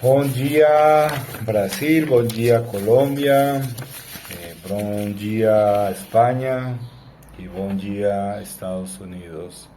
Bom dia Brasil, bom dia Colômbia, bom dia Espanha e bom dia Estados Unidos.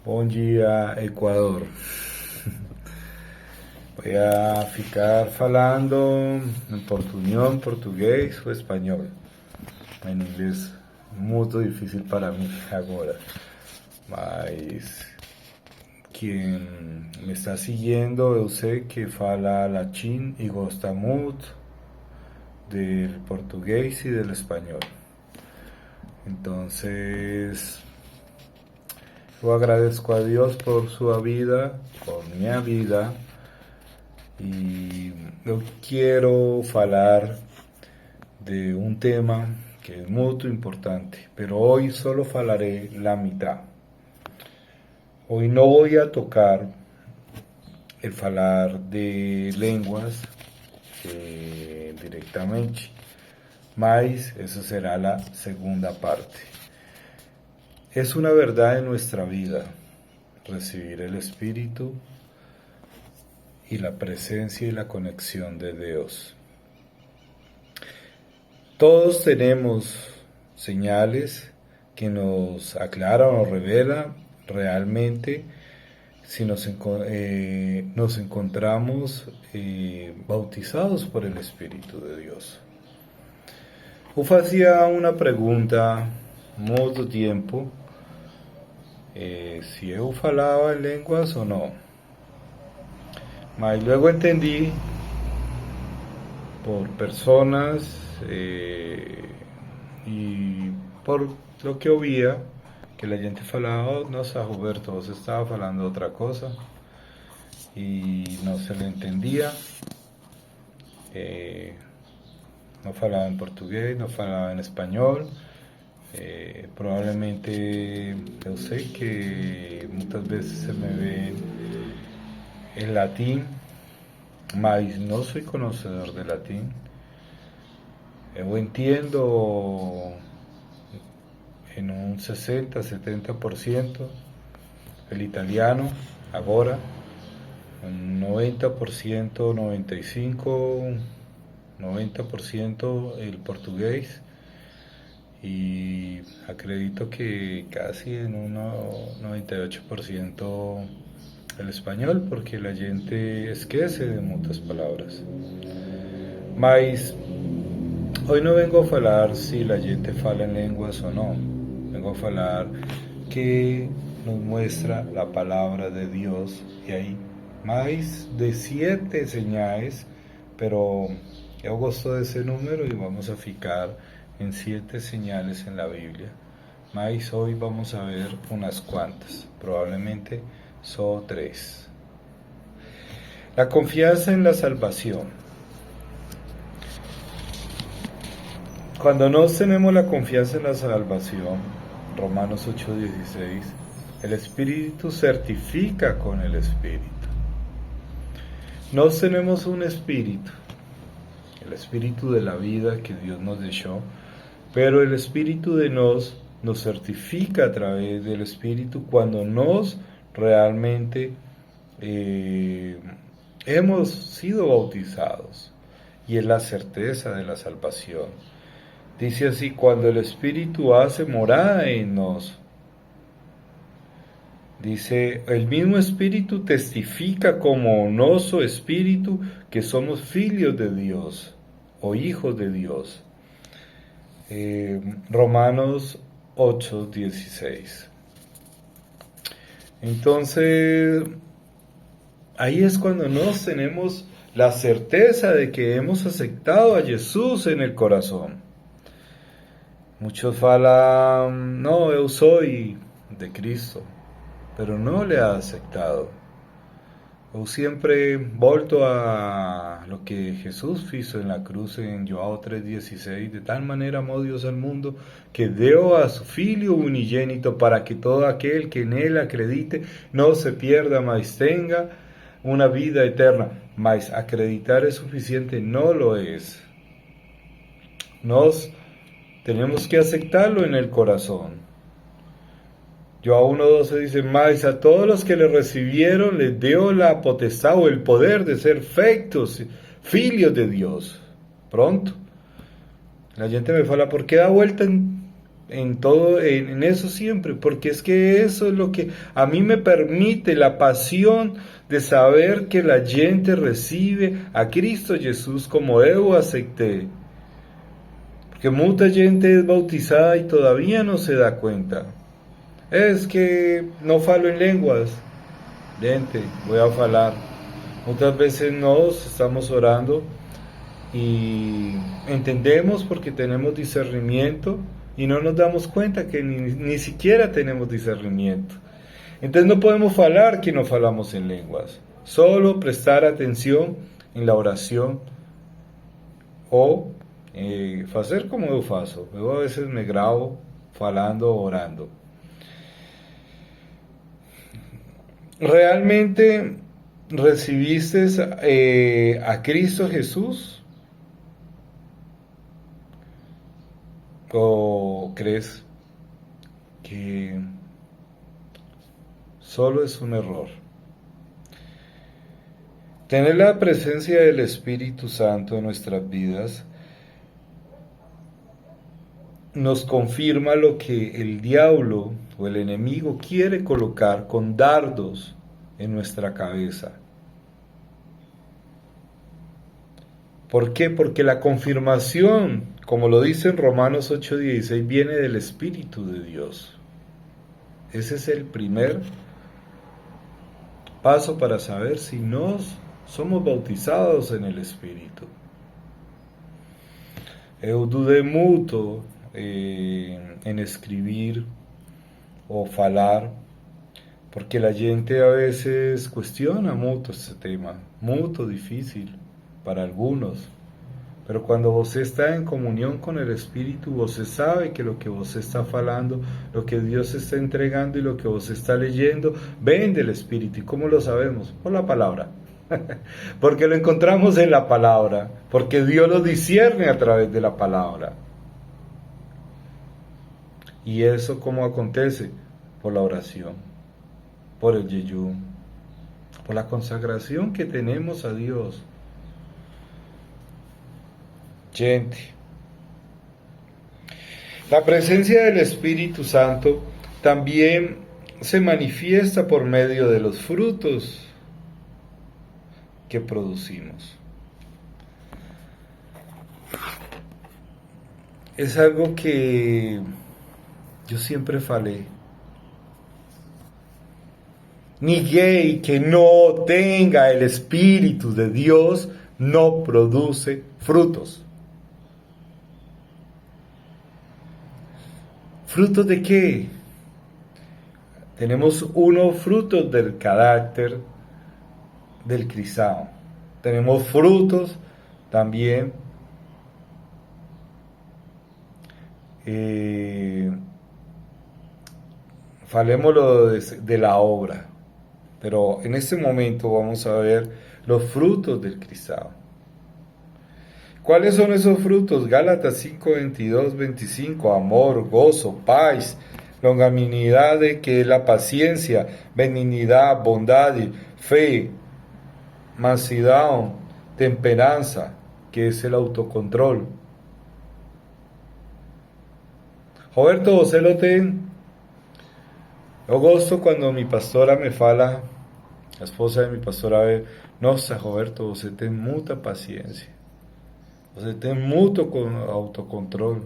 Bom dia Equador. Voy a ficar falando em português ou espanhol. Em inglês muito difícil para mim agora, mas quem me está siguiendo, eu sei que fala latim e gosta muito del português e del espanhol. Então, eu agradeço a Deus por sua vida, por minha vida, e eu quero falar de um tema que é muito importante, pero hoy solo falaré la mitad. Hoy no voy a tocar el falar de lenguas directamente, mas eso será la segunda parte. Es una verdad en nuestra vida recibir el Espíritu y la presencia y la conexión de Dios. Todos tenemos señales que nos aclaran o revelan realmente si nos encontramos bautizados por el Espíritu de Dios. Eu fazia uma pergunta muito tempo, se eu falava em línguas ou não. Mas luego entendi por personas y por lo que oía que la gente falaba, oh, nossa Roberto, você estaba falando otra cosa y no se le entendía, no falaba en portugués, no falaba en español, probablemente yo sé que muchas veces se me ve en latín, mas no soy conocedor de latín. Yo entiendo en un 60-70% el italiano ahora, un 90%, 95%, 90% el portugués, y acredito que casi en un 98% el español, porque la gente esquece de muchas palabras. Mas hoy no vengo a falar si la gente fala en lenguas o no. Vengo a falar que nos muestra la palabra de Dios, y hay más de 7 señales, pero yo gosto de ese número y vamos a ficar en 7 señales en la Biblia. Mas hoy vamos a ver unas cuantas, probablemente solo 3. La confianza en la salvación. Cuando no tenemos la confianza en la salvación, Romanos 8:16, el Espíritu certifica con el Espíritu. No tenemos un espíritu, el espíritu de la vida que Dios nos dejó, pero el Espíritu de nos certifica a través del Espíritu cuando nos realmente hemos sido bautizados, y es la certeza de la salvación. Dice así: cuando el Espíritu hace morada en nos. Dice, el mismo Espíritu testifica como nuestro Espíritu que somos filhos de Dios o hijos de Dios. Romanos 8:16. Entonces, ahí es cuando nos tenemos la certeza de que hemos aceptado a Jesús en el corazón. Muchos falan, no, yo soy de Cristo, pero no le ha aceptado. Yo siempre volto a lo que Jesús hizo en la cruz en João 3:16, de tal manera amó Dios al mundo que dio a su Filho unigénito para que todo aquel que en él acredite no se pierda, mas tenga una vida eterna. Mas acreditar es suficiente, no lo es. Tenemos que aceptarlo en el corazón. Joao 1:12 dice, mas a todos los que le recibieron les dio la potestad o el poder de ser feitos, filios de Dios. Pronto. La gente me fala, ¿por qué da vuelta en todo, en eso siempre? Porque es que eso es lo que a mí me permite la pasión de saber que la gente recibe a Cristo Jesús como eu acepté. Porque mucha gente es bautizada y todavía no se da cuenta. Es que no falo en lenguas. Gente, voy a falar. Muchas veces nos estamos orando y entendemos porque tenemos discernimiento y no nos damos cuenta que ni siquiera tenemos discernimiento. Entonces no podemos falar que no falamos en lenguas. Solo prestar atención en la oración o hacer como yo faço. Yo a veces me grabo falando o orando. ¿Realmente recibiste a Cristo Jesús? ¿O crees que solo es un error? Tener la presencia del Espíritu Santo en nuestras vidas nos confirma lo que el diablo o el enemigo quiere colocar con dardos en nuestra cabeza. ¿Por qué? Porque la confirmación, como lo dice en Romanos 8:16, viene del Espíritu de Dios. Ese es el primer paso para saber si nos somos bautizados en el Espíritu. Eu dudé mucho en escribir o falar, porque la gente a veces cuestiona mucho este tema, muy difícil para algunos. Pero cuando você está en comunión con el Espíritu, você sabe que lo que você está falando, lo que Dios está entregando y lo que você está leyendo, ven del Espíritu. ¿Y cómo lo sabemos? Por la palabra. Porque lo encontramos en la palabra, porque Dios lo discierne a través de la palabra. ¿Y eso cómo acontece? Por la oración, por el yeyún, por la consagración que tenemos a Dios. Gente, la presencia del Espíritu Santo también se manifiesta por medio de los frutos que producimos. Es algo que yo siempre falé. Ninguém que no tenga el Espíritu de Dios no produce frutos. ¿Frutos de qué? Tenemos unos frutos del carácter del cristiano. Tenemos frutos también falémoslo de la obra, pero en este momento vamos a ver los frutos del cristiano. ¿Cuáles son esos frutos? Gálatas 5, 22, 25, amor, gozo, paz, longanimidad, que es la paciencia, benignidad, bondad, fe, mansidão, temperanza, que es el autocontrol. Roberto, ¿você lo tem? Yo gosto cuando mi pastora me fala, la esposa de mi pastora, nossa, Roberto, você tem mucha paciencia. Você tem muito autocontrol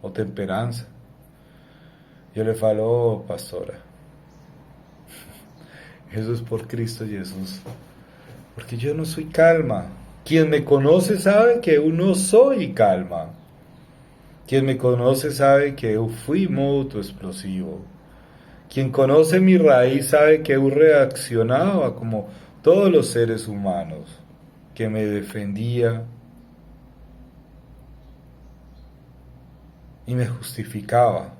o temperanza. Yo le falo, oh, pastora, eso es por Cristo Jesús. Porque yo no soy calma. Quien me conoce sabe que yo no soy calma. Quien me conoce sabe que yo fui muy explosivo. Quien conoce mi raíz sabe que yo reaccionaba como todos los seres humanos, que me defendía y me justificaba.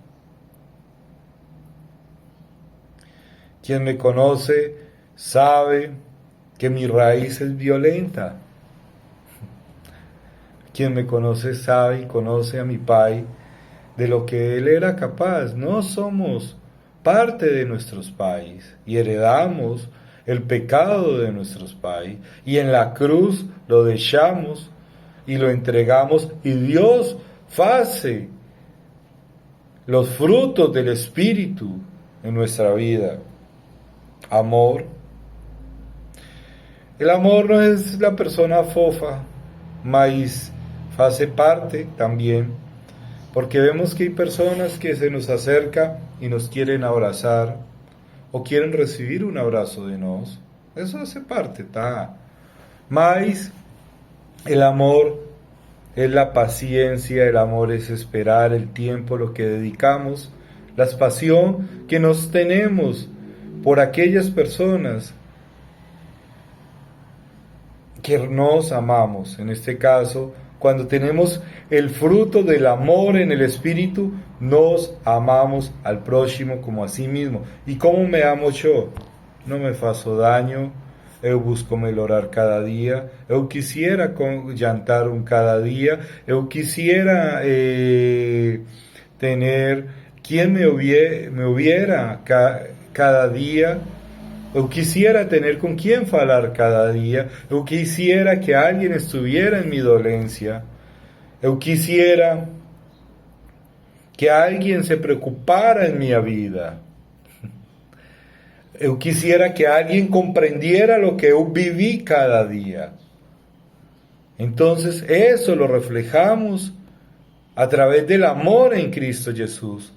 Quien me conoce sabe que mi raíz es violenta. Quien me conoce sabe y conoce a mi Pai de lo que Él era capaz. No somos parte de nuestros pais y heredamos el pecado de nuestros pais y en la cruz lo dejamos y lo entregamos y Dios hace los frutos del Espíritu en nuestra vida. Amor. El amor no es la persona fofa, mas hace parte también, porque vemos que hay personas que se nos acercan y nos quieren abrazar o quieren recibir un abrazo de nos. Eso hace parte, mas el amor es la paciencia, el amor es esperar el tiempo, lo que dedicamos, la pasión que nos tenemos por aquellas personas que nos amamos. En este caso, cuando tenemos el fruto del amor en el Espíritu, nos amamos al prójimo como a sí mismo. ¿Y cómo me amo yo? No me faço daño, eu busco melhorar cada día, eu quisiera jantar cada día, eu quisiera tener quien me hubiera cada día. Eu quisiera tener con quien hablar cada día. Eu quisiera que alguien estuviera en mi dolencia. Eu quisiera que alguien se preocupara en mi vida. Eu quisiera que alguien comprendiera lo que eu viví cada día. Entonces eso lo reflejamos a través del amor en Cristo Jesús.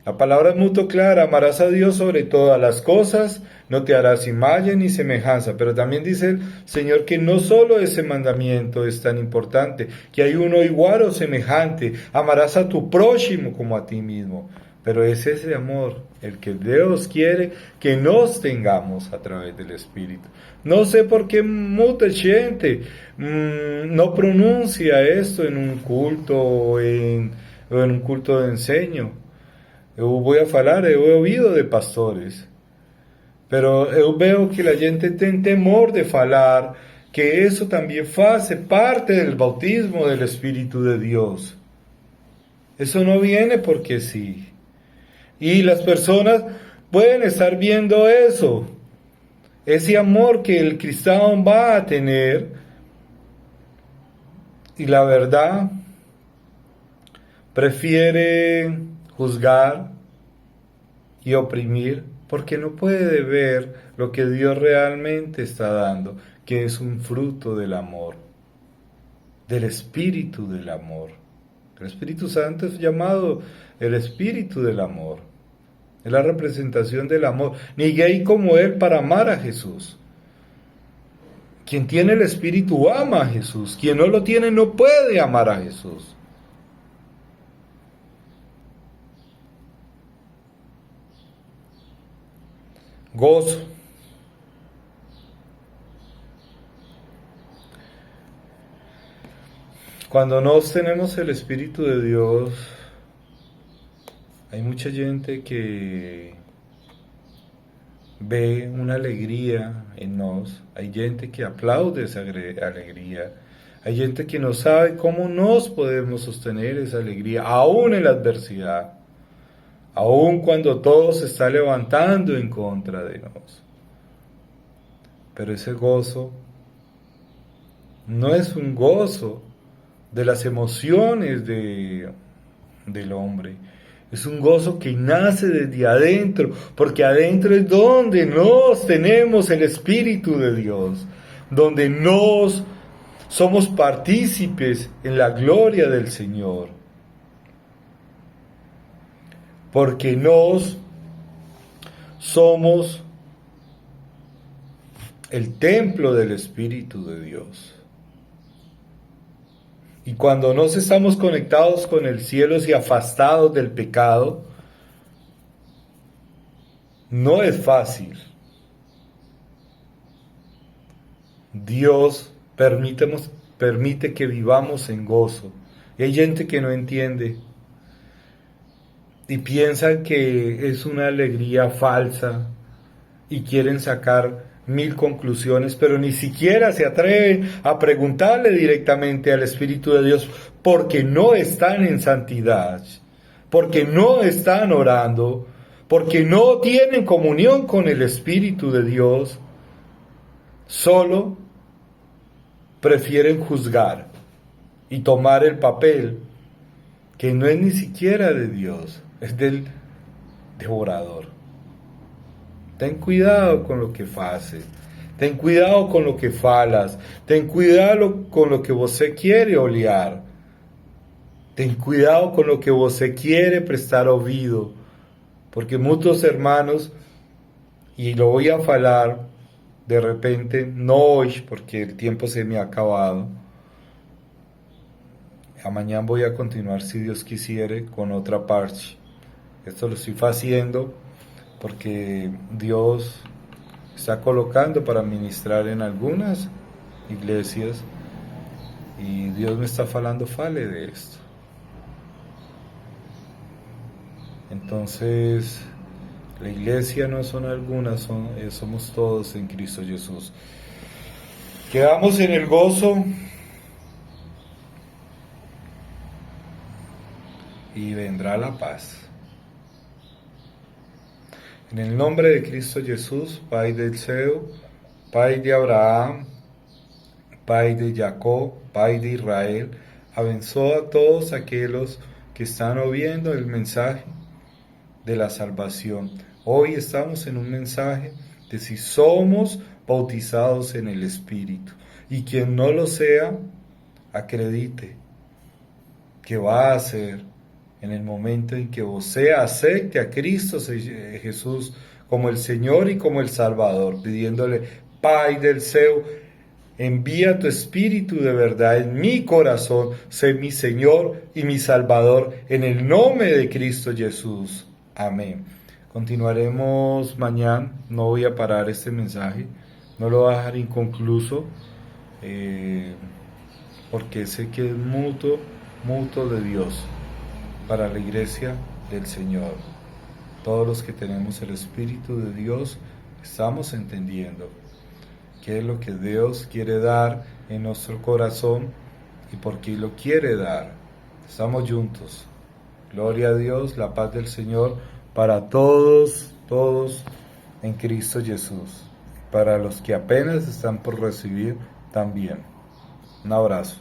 La palabra es muy clara: amarás a Dios sobre todas las cosas, no te harás imagen ni semejanza. Pero también dice el Señor que no solo ese mandamiento es tan importante, que hay uno igual o semejante: amarás a tu prójimo como a ti mismo. Pero es ese amor el que Dios quiere que nos tengamos a través del Espíritu. No sé por qué mucha gente no pronuncia esto en un culto o en un culto de enseño. Eu voy a falar, eu he oído de pastores, pero eu veo que la gente tiene temor de falar que eso también hace parte del bautismo del Espíritu de Dios. Eso no viene porque sí. Y las personas pueden estar viendo eso, ese amor que el cristiano va a tener, y la verdad prefiere juzgar y oprimir porque no puede ver lo que Dios realmente está dando, que es un fruto del amor, del Espíritu del amor. El Espíritu Santo es llamado el Espíritu del amor. Es la representación del amor. Ni hay como Él para amar a Jesús. Quien tiene el Espíritu ama a Jesús. Quien no lo tiene no puede amar a Jesús. Gozo. Cuando nos tenemos el Espíritu de Dios, hay mucha gente que ve una alegría en nos, hay gente que aplaude esa alegría, hay gente que no sabe cómo nos podemos sostener esa alegría, aún en la adversidad. Aun cuando todo se está levantando en contra de nosotros. Pero ese gozo no es un gozo de las emociones del hombre. Es un gozo que nace desde adentro, porque adentro es donde nos tenemos el Espíritu de Dios, donde nos somos partícipes en la gloria del Señor. Porque nos somos el templo del Espíritu de Dios. Y cuando nos estamos conectados con el cielo y afastados del pecado, no es fácil. Dios permite que vivamos en gozo. Y hay gente que no entiende y piensan que es una alegría falsa y quieren sacar 1000 conclusiones, pero ni siquiera se atreven a preguntarle directamente al Espíritu de Dios, porque no están en santidad, porque no están orando, porque no tienen comunión con el Espíritu de Dios, solo prefieren juzgar y tomar el papel que no es ni siquiera de Dios, es del devorador. Ten cuidado con lo que haces, ten cuidado con lo que falas, ten cuidado con lo que você quiere olear, ten cuidado con lo que você quiere prestar oído, porque muchos hermanos, y lo voy a falar de repente, no hoy, porque el tiempo se me ha acabado, mañana voy a continuar, si Dios quisiere, con otra parte. Esto lo estoy haciendo porque Dios está colocando para ministrar en algunas iglesias y Dios me está falando fale de esto. Entonces, la iglesia no son algunas, somos todos en Cristo Jesús. Quedamos en el gozo y vendrá la paz. En el nombre de Cristo Jesús, Pai del cielo, Pai de Abraham, Pai de Jacob, Pai de Israel, abençoa a todos aquellos que están oyendo el mensaje de la salvación. Hoy estamos en un mensaje de si somos bautizados en el Espíritu. Y quien no lo sea, acredite que va a ser en el momento en que usted acepte a Cristo Jesús como el Señor y como el Salvador, pidiéndole, Pai del cielo, envía tu Espíritu de verdad en mi corazón, sé mi Señor y mi Salvador, en el nombre de Cristo Jesús. Amén. Continuaremos mañana, no voy a parar este mensaje, no lo voy a dejar inconcluso, porque sé que es mutuo de Dios para la iglesia del Señor. Todos los que tenemos el Espíritu de Dios estamos entendiendo qué es lo que Dios quiere dar en nuestro corazón y por qué lo quiere dar. Estamos juntos. Gloria a Dios, la paz del Señor para todos en Cristo Jesús. Para los que apenas están por recibir también. Un abrazo.